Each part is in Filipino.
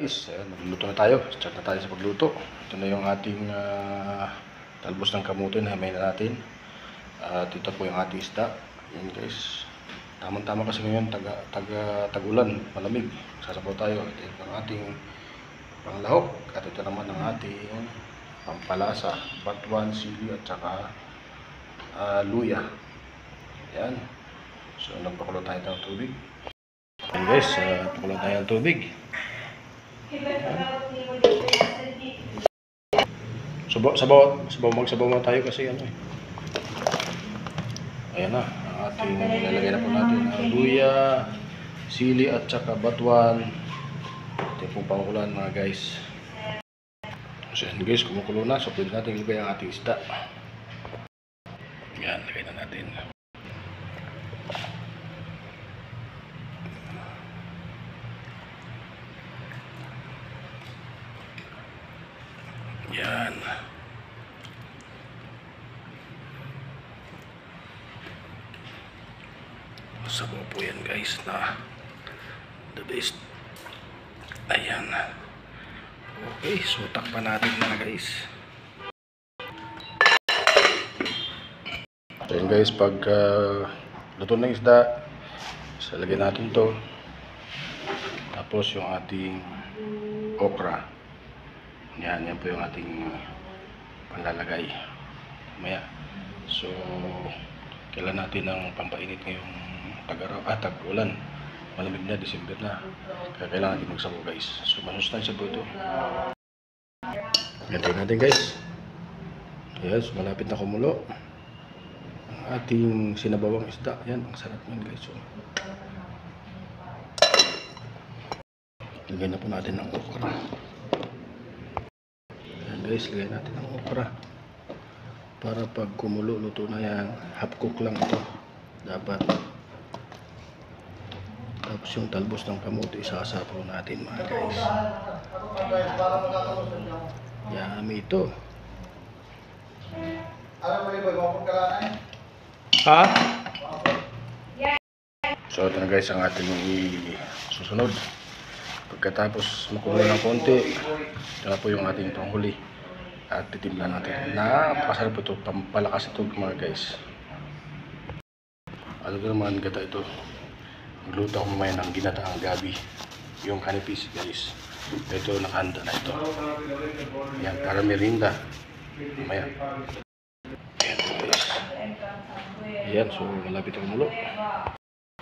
Guys, magluto na tayo. Start na tayo sa pagluto. Ito na yung ating talbos ng kamutin. Hamay na natin. At ito po yung ating isda. Yan guys. Tamang-tama kasi ngayon, tag-ulan, malamig. Sasabaw tayo. Ito yung ating panglahok. At ito naman ang ating pampalasa. Batuan, sili at saka luya. Yan. So, nagpakulo tayo ng tubig. Yan guys, pakulo tayo ng tubig. Magsabaw na tayo kasi ano eh. Ayan na, ang ating nilalagay na po natin ang luya, sili at saka batuan. Ito pong pangukulan mga guys. So yan guys, kumukulo na. So pwede natin ilagay ang ating isda. Yan, lagay na natin. Yan. Sabaw po yan guys na the best. Ayan. Okay, so takpan natin na guys. So yan guys, pag luto ng isda, salagay natin to. Tapos yung ating okra. Yan po yung ating panlalagay maya. So kailan natin ng pampainit ngayong tag-ulan, malamig na, December na, kaya kailangan natin magsabaw guys. So masustansya po ito. Gantayin natin guys. Yes, malapit na kumulo ang ating sinabawang isda. Yan, ang sarap yan guys. So lagay na po natin ng okra. Guys, lagyan natin ang okra para pag kumulo, luto na yan. Half cook lang ito dapat. Tapos yung talbos ng kamote isasapaw natin mga guys. Yummy ito. Ha? So ito na guys ang ating susunod. Pagkatapos makulo ng konti, ito na po yung ating panghuli. At titimpla natin. Napakasarap ito. Pampalakas ito mga guys. Ano ito naman gata ito. Magluto ako mamaya ng ginataang gabi. Yung kanipis guys. Ito nakahanda na ito. Yan para merinda. Mamaya. Ayan guys. Ayan, so malapit ang mulo.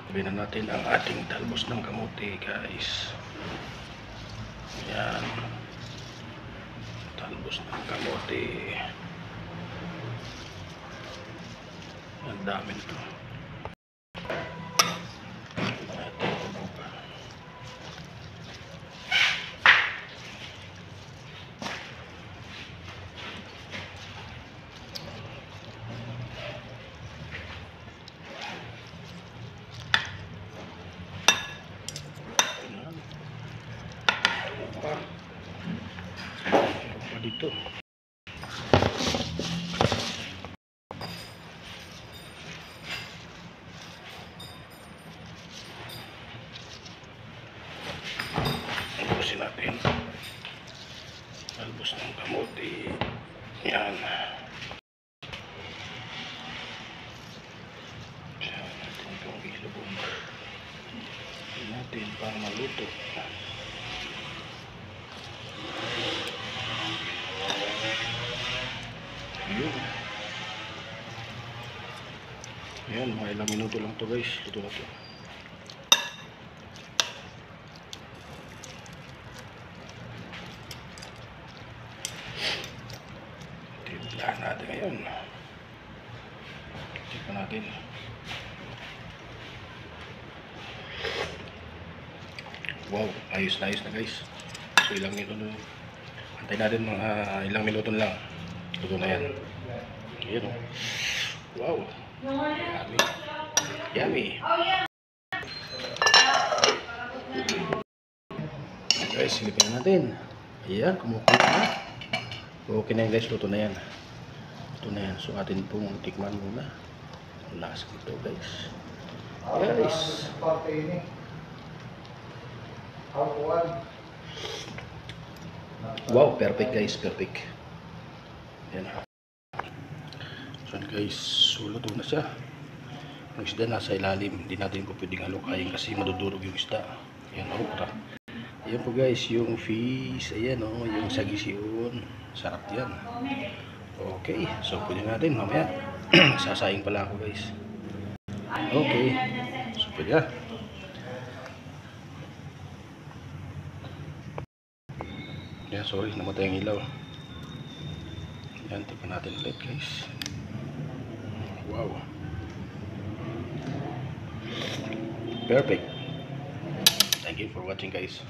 Sabihin na natin ang ating talbos ng kamote guys. Ayan. Talbos ng kamote. Ang dami nito. Dito. Tapusin natin. Talbos ng kamote. Yan. Siya natin itong ilubong. Natin para maluto. Ayan, mga ilang minuto lang to guys. Luto na to. Timplahan natin ngayon. Check natin. Wow, ayos na guys. So ilang minuto na. Antay natin mga ilang minuto lang. Luto na yan. Ayan o. Wow. Yummy. Yummy. Guys, silipin na natin. Ayan, kumukulo na. Okay na yan guys, luto na yan. Luto na yan. So atin pong tikman muna. Ang lasa nito guys. Guys. Wow, perfect guys, perfect. Yan. So guys, luto na siya. Yung isda nasa ilalim, hindi natin po pwedeng halukayin kasi madudurog yung isda. Yan, okra. Ayan po guys, yung fish, ayan o, yung sagisiun. Sarap yan. Okay, so pwede natin mamaya. Sasaing pala ako guys. Okay, so pwede na. Yan, sorry, namatay ang ilaw. Yan, tignan natin ulit guys. Wow. Perfect. Thank you for watching guys.